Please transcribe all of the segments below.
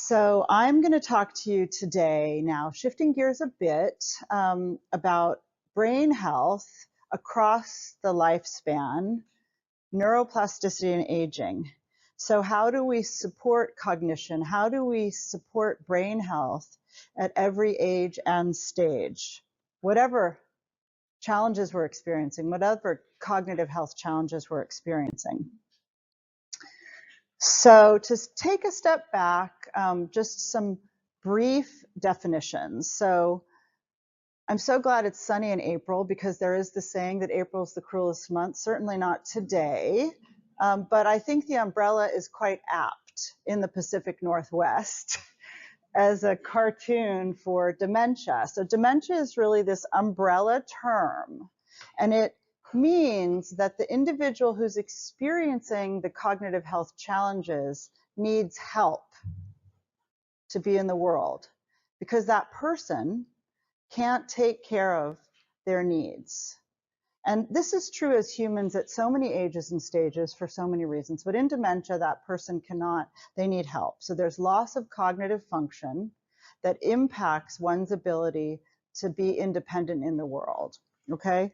So I'm going to talk to you today now, shifting gears a bit, about brain health across the lifespan, neuroplasticity and aging. So how do we support cognition? How do we support brain health at every age and stage? Whatever challenges we're experiencing, whatever cognitive health challenges we're experiencing. So to take a step back, just some brief definitions. So I'm so glad it's sunny in April, because there is the saying that April is the cruelest month. Certainly not today, but I think the umbrella is quite apt in the Pacific Northwest as a cartoon for dementia. So dementia is really this umbrella term, and it means that the individual who's experiencing the cognitive health challenges needs help to be in the world, because that person can't take care of their needs. And this is true as humans at so many ages and stages for so many reasons. But in dementia, that person cannot, they need help. So there's loss of cognitive function that impacts one's ability to be independent in the world, okay?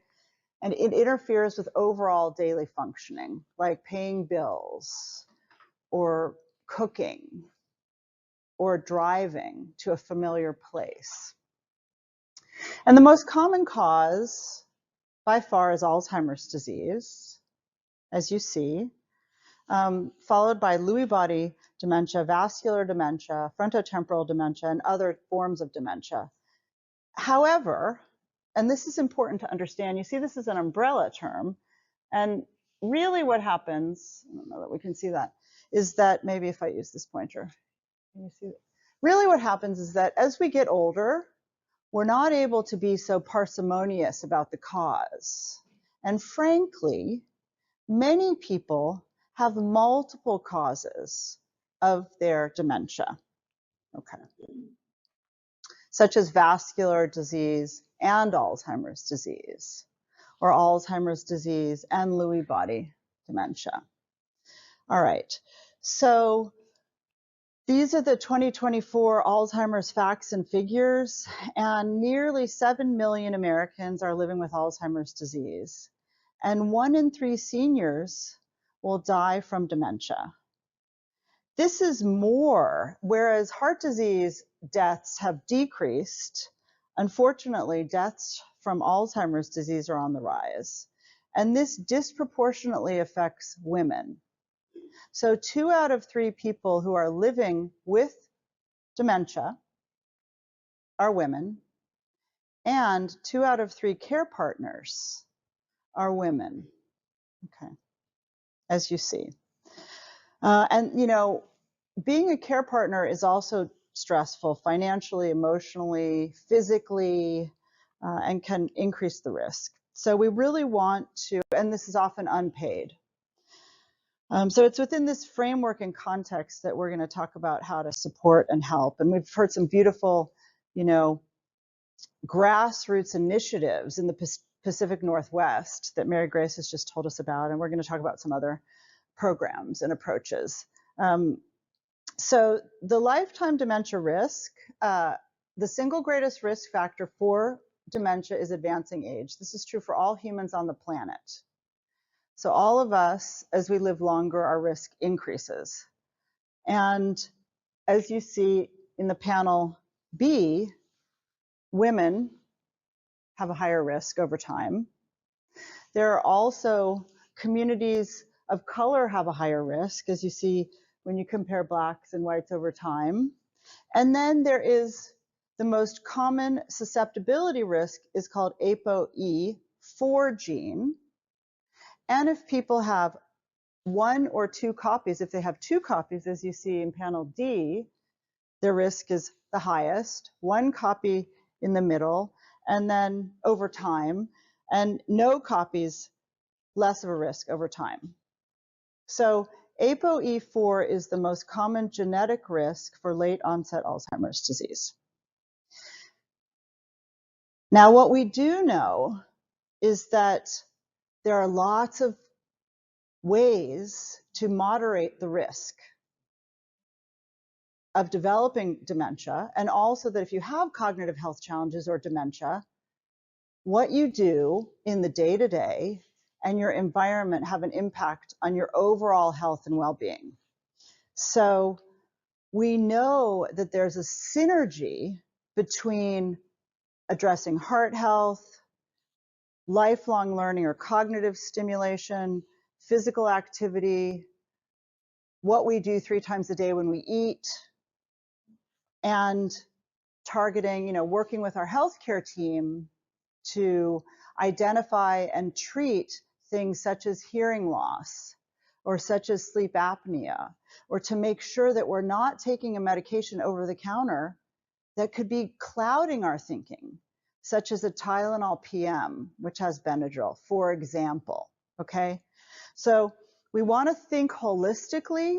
And it interferes with overall daily functioning, like paying bills or cooking or driving to a familiar place. And the most common cause by far is Alzheimer's disease, as you see, followed by Lewy body dementia, vascular dementia, frontotemporal dementia, and other forms of dementia. However, and this is important to understand, you see this is an umbrella term, and really what happens, I don't know that we can see that, is that maybe if I use this pointer, can you see that? Really what happens is that as we get older, we're not able to be so parsimonious about the cause. And frankly, many people have multiple causes of their dementia, okay, such as vascular disease and Alzheimer's disease, or Alzheimer's disease and Lewy body dementia. All right, so these are the 2024 Alzheimer's facts and figures, and nearly 7 million Americans are living with Alzheimer's disease, and 1 in 3 seniors will die from dementia. This is more, whereas heart disease deaths have decreased, unfortunately, deaths from Alzheimer's disease are on the rise, and this disproportionately affects women. So 2 out of 3 people who are living with dementia are women, and 2 out of 3 care partners are women, okay, as you see. And, you know, being a care partner is also stressful financially, emotionally, physically, and can increase the risk. So we really want to, and this is often unpaid. So it's within this framework and context that we're going to talk about how to support and help. And we've heard some beautiful, you know, grassroots initiatives in the Pacific Northwest that Mary Grace has just told us about, and we're going to talk about some other programs and approaches. So the lifetime dementia risk, the single greatest risk factor for dementia is advancing age. This is true for all humans on the planet. So all of us, as we live longer, our risk increases. And as you see in the panel B, women have a higher risk over time. There are also communities of color have a higher risk, as you see when you compare blacks and whites over time. And then there is the most common susceptibility risk is called ApoE4 gene. And if people have 1 or 2 copies, if they have 2 copies, as you see in panel D, their risk is the highest, 1 copy in the middle, and then over time, and no copies, less of a risk over time. So ApoE4 is the most common genetic risk for late onset Alzheimer's disease. Now, what we do know is that there are lots of ways to moderate the risk of developing dementia, and also that if you have cognitive health challenges or dementia, what you do in the day-to-day and your environment have an impact on your overall health and well-being. So we know that there's a synergy between addressing heart health, lifelong learning or cognitive stimulation, physical activity, what we do 3 times a day when we eat, and targeting, working with our healthcare team to identify and treat things such as hearing loss or such as sleep apnea, or to make sure that we're not taking a medication over the counter that could be clouding our thinking, such as a Tylenol PM, which has Benadryl, for example, okay? So we want to think holistically,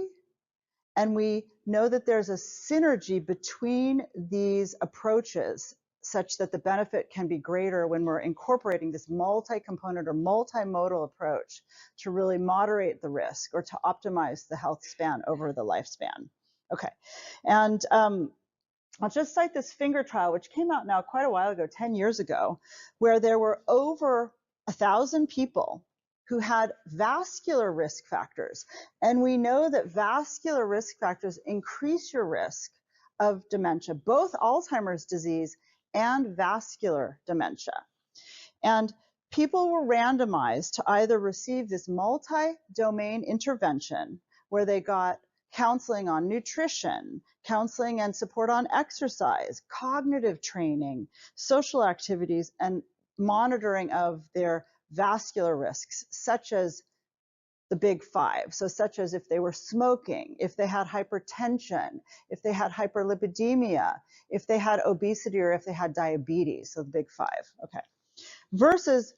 and we know that there's a synergy between these approaches such that the benefit can be greater when we're incorporating this multi-component or multimodal approach to really moderate the risk or to optimize the health span over the lifespan. Okay, and I'll just cite this finger trial, which came out now quite a while ago, 10 years ago, where there were over 1,000 people who had vascular risk factors. And we know that vascular risk factors increase your risk of dementia, both Alzheimer's disease and vascular dementia. And people were randomized to either receive this multi-domain intervention where they got counseling on nutrition, counseling and support on exercise, cognitive training, social activities, and monitoring of their vascular risks, such as the big 5. So such as if they were smoking, if they had hypertension, if they had hyperlipidemia, if they had obesity, or if they had diabetes, so the big 5, okay. Versus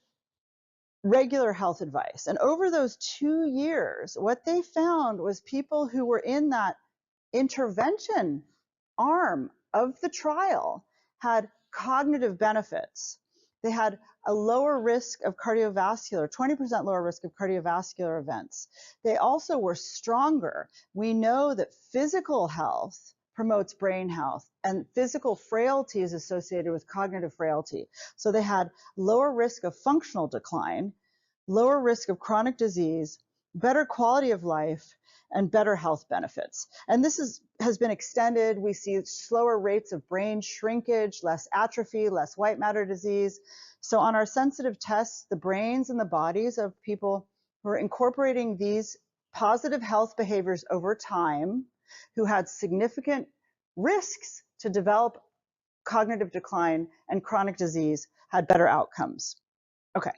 regular health advice. And over those 2 years, what they found was people who were in that intervention arm of the trial had cognitive benefits. They had a lower risk of cardiovascular, 20% lower risk of cardiovascular events. They also were stronger. We know that physical health promotes brain health, and physical frailty is associated with cognitive frailty. So they had lower risk of functional decline, lower risk of chronic disease, better quality of life, and better health benefits. And this has been extended. We see slower rates of brain shrinkage, less atrophy, less white matter disease. So on our sensitive tests, the brains and the bodies of people who are incorporating these positive health behaviors over time, who had significant risks to develop cognitive decline and chronic disease, had better outcomes. Okay.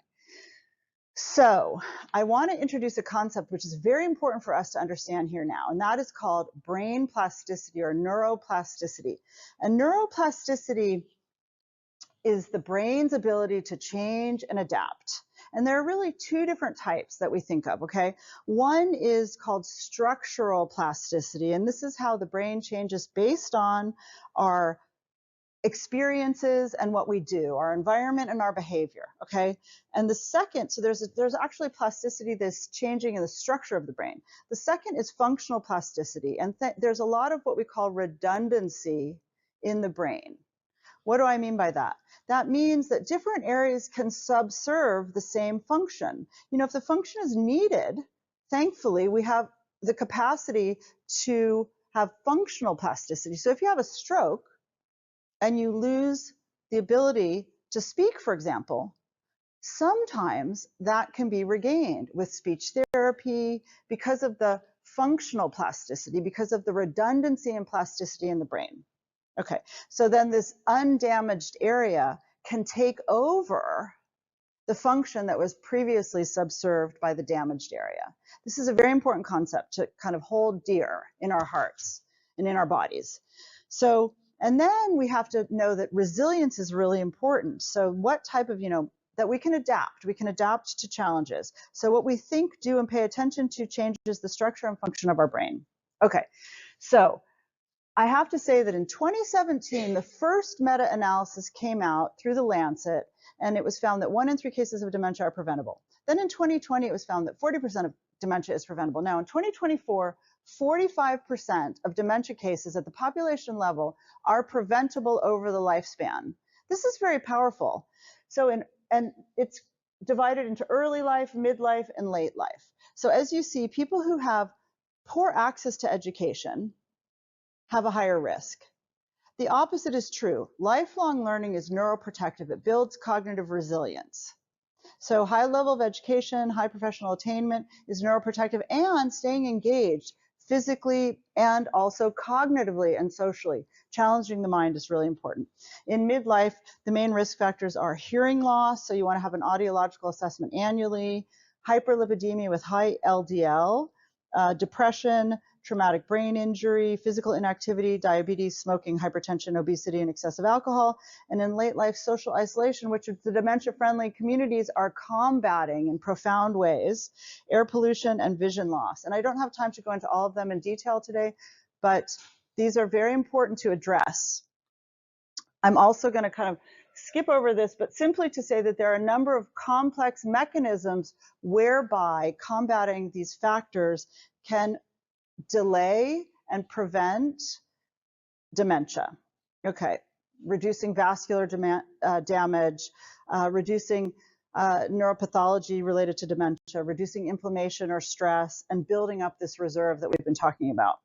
So I want to introduce a concept which is very important for us to understand here now, and that is called brain plasticity or neuroplasticity. And neuroplasticity is the brain's ability to change and adapt. And there are really 2 different types that we think of, okay? One is called structural plasticity, and this is how the brain changes based on our experiences and what we do, our environment and our behavior, okay? And the second, so there's actually plasticity that's changing in the structure of the brain. The second is functional plasticity, and there's a lot of what we call redundancy in the brain. What do I mean by that? That means that different areas can subserve the same function. If the function is needed, thankfully, we have the capacity to have functional plasticity. So if you have a stroke, and you lose the ability to speak, for example, sometimes that can be regained with speech therapy because of the functional plasticity, because of the redundancy and plasticity in the brain. Okay, so then this undamaged area can take over the function that was previously subserved by the damaged area. This is a very important concept to kind of hold dear in our hearts and in our bodies. So, and then we have to know that resilience is really important. So what type of, that we can adapt to challenges. So what we think, do, and pay attention to changes the structure and function of our brain. Okay, so I have to say that in 2017, the first meta-analysis came out through the Lancet, and it was found that 1 in 3 cases of dementia are preventable. Then in 2020, it was found that 40% of dementia is preventable. Now in 2024, 45% of dementia cases at the population level are preventable over the lifespan. This is very powerful. And it's divided into early life, midlife, and late life. So as you see, people who have poor access to education have a higher risk. The opposite is true. Lifelong learning is neuroprotective. It builds cognitive resilience. So high level of education, high professional attainment is neuroprotective, and staying engaged physically and also cognitively and socially. Challenging the mind is really important. In midlife, the main risk factors are hearing loss, so you want to have an audiological assessment annually, hyperlipidemia with high LDL, depression, traumatic brain injury, physical inactivity, diabetes, smoking, hypertension, obesity, and excessive alcohol. And in late life, social isolation, which the dementia-friendly communities are combating in profound ways, air pollution and vision loss. And I don't have time to go into all of them in detail today, but these are very important to address. I'm also going to kind of skip over this, but simply to say that there are a number of complex mechanisms whereby combating these factors can delay and prevent dementia. Okay, reducing vascular damage, reducing neuropathology related to dementia, reducing inflammation or stress, and building up this reserve that we've been talking about.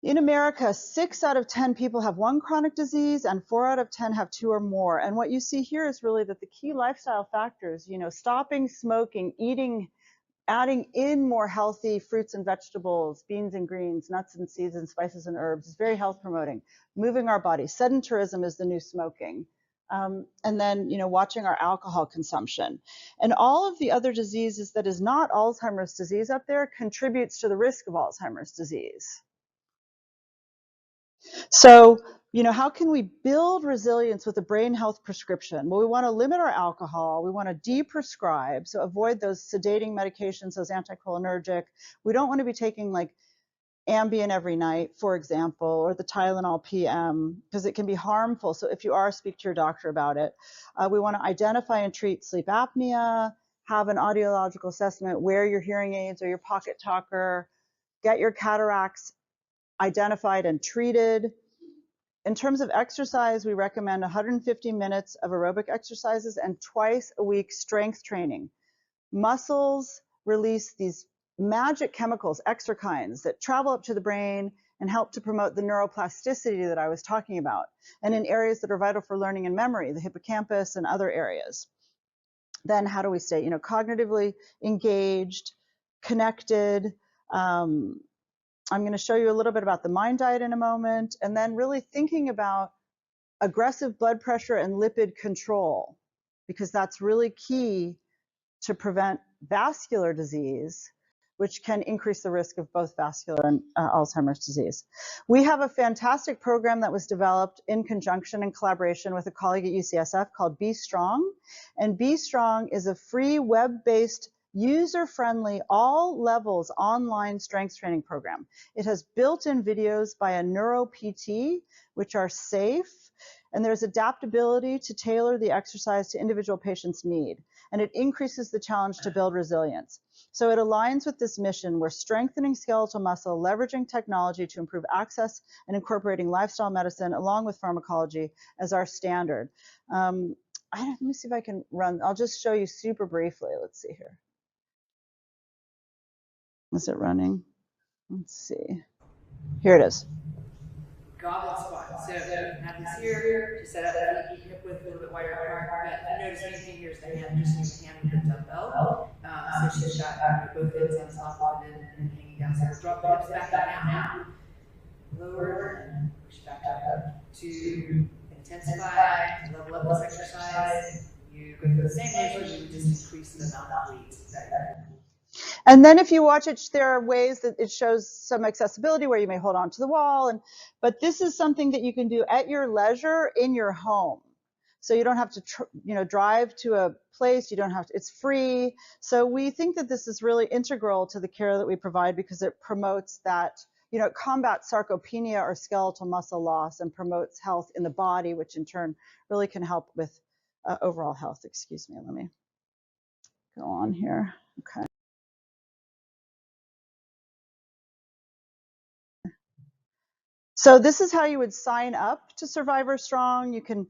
In America, 6 out of 10 people have one chronic disease and 4 out of 10 have 2 or more. And what you see here is really that the key lifestyle factors, stopping smoking, adding in more healthy fruits and vegetables, beans and greens, nuts and seeds and spices and herbs is very health promoting. Moving our body. Sedentarism is the new smoking. And then, watching our alcohol consumption. And all of the other diseases that is not Alzheimer's disease up there contributes to the risk of Alzheimer's disease. So, how can we build resilience with a brain health prescription? Well, we want to limit our alcohol. We want to deprescribe, so avoid those sedating medications, those anticholinergic. We don't want to be taking like Ambien every night, for example, or the Tylenol PM, because it can be harmful. So if you are, speak to your doctor about it. We want to identify and treat sleep apnea, have an audiological assessment, wear your hearing aids or your pocket talker, get your cataracts identified and treated. In terms of exercise, we recommend 150 minutes of aerobic exercises and twice a week strength training. Muscles release these magic chemicals, exerkines, that travel up to the brain and help to promote the neuroplasticity that I was talking about, and in areas that are vital for learning and memory, the hippocampus and other areas. Then how do we stay, cognitively engaged, connected? I'm going to show you a little bit about the mind diet in a moment, and then really thinking about aggressive blood pressure and lipid control, because that's really key to prevent vascular disease, which can increase the risk of both vascular and Alzheimer's disease. We have a fantastic program that was developed in conjunction and collaboration with a colleague at UCSF called Be Strong. And Be Strong is a free web-based, user-friendly, all levels online strength training program. It has built-in videos by a neuro PT, which are safe, and there's adaptability to tailor the exercise to individual patients' need. And it increases the challenge to build resilience. So it aligns with this mission. We're strengthening skeletal muscle, leveraging technology to improve access, and incorporating lifestyle medicine along with pharmacology as our standard. Let me see if I can run. I'll just show you super briefly. Let's see here. Is it running? Let's see. Here it is. Goblet squat. So you can have this here to set up feet hip width a little bit wider apart. But you notice anything here is the hand, just use the hand with the dumbbell. So she's got both ends on top of it and hanging down. So we'll drop the hips back down, lower, and push back up. To intensify, to level up this exercise, you go through the same motion, you would just increase the amount of weight that you're. And then if you watch it, there are ways that it shows some accessibility where you may hold on to the wall. But this is something that you can do at your leisure in your home. So you don't have to drive to a place. You don't have to, it's free. So we think that this is really integral to the care that we provide, because it promotes that, it combats sarcopenia or skeletal muscle loss and promotes health in the body, which in turn really can help with overall health. Excuse me, let me go on here. Okay. So this is how you would sign up to Survivor Strong. You can,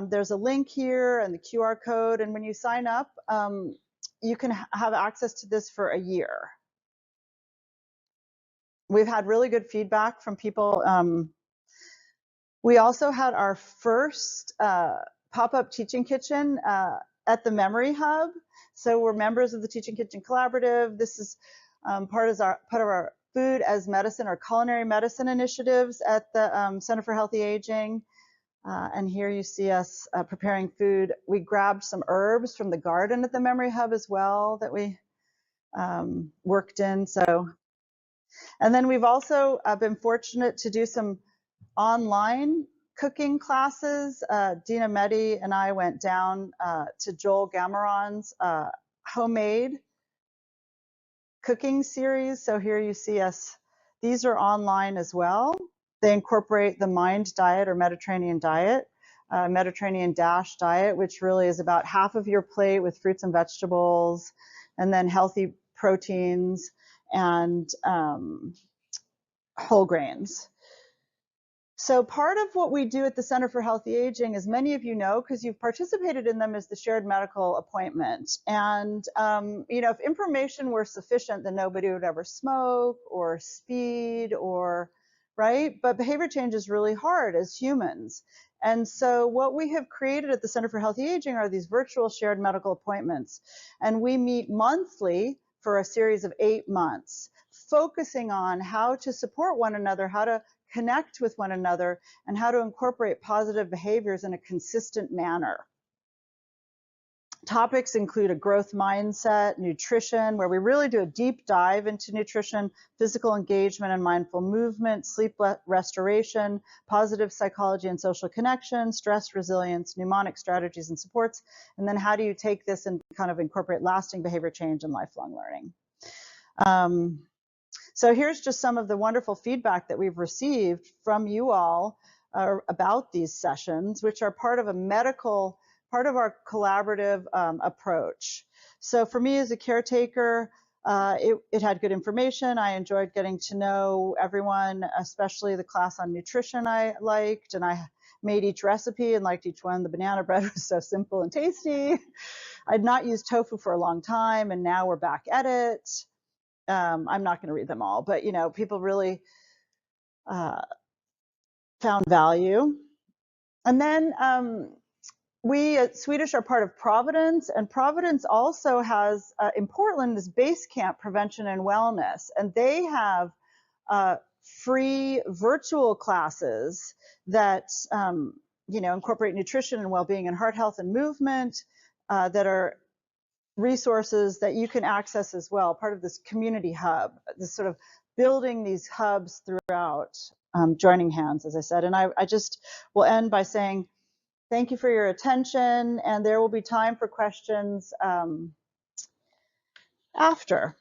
there's a link here and the QR code, and when you sign up, you can have access to this for a year. We've had really good feedback from people. We also had our first pop-up teaching kitchen at the Memory Hub. So we're members of the Teaching Kitchen Collaborative. This is part of our food as medicine or culinary medicine initiatives at the Center for Healthy Aging. And here you see us preparing food. We grabbed some herbs from the garden at the Memory Hub as well that we worked in. So, and then we've also been fortunate to do some online cooking classes. Dina Mehdi and I went down to Joel Gamaron's homemade cooking series. So here you see us. These are online as well. They incorporate the MIND diet or Mediterranean diet, Mediterranean Dash diet, which really is about half of your plate with fruits and vegetables, and then healthy proteins and whole grains. So part of what we do at the Center for Healthy Aging, as many of you know, because you've participated in them, is the shared medical appointment. And you know, if information were sufficient, then nobody would ever smoke or speed or, right? But behavior change is really hard as humans. And so what we have created at the Center for Healthy Aging are these virtual shared medical appointments. And we meet monthly for a series of 8 months, focusing on how to support one another, how to connect with one another, and how to incorporate positive behaviors in a consistent manner. Topics include a growth mindset, nutrition, where we really do a deep dive into nutrition, physical engagement and mindful movement, sleep restoration, positive psychology and social connection, stress resilience, mnemonic strategies and supports, and then how do you take this and kind of incorporate lasting behavior change and lifelong learning. So here's just some of the wonderful feedback that we've received from you all about these sessions, which are part of our collaborative approach. So for me as a caretaker, it had good information. I enjoyed getting to know everyone, especially the class on nutrition I liked, and I made each recipe and liked each one. The banana bread was so simple and tasty. I'd not used tofu for a long time, and now we're back at it. I'm not going to read them all, but you know, people really found value. And then we at Swedish are part of Providence, and Providence also has in Portland is Base Camp Prevention and Wellness, and they have free virtual classes that you know, incorporate nutrition and well-being and heart health and movement that are resources that you can access as well, part of this community hub, this sort of building these hubs throughout, joining hands, as I said. And I just will end by saying thank you for your attention, and there will be time for questions after.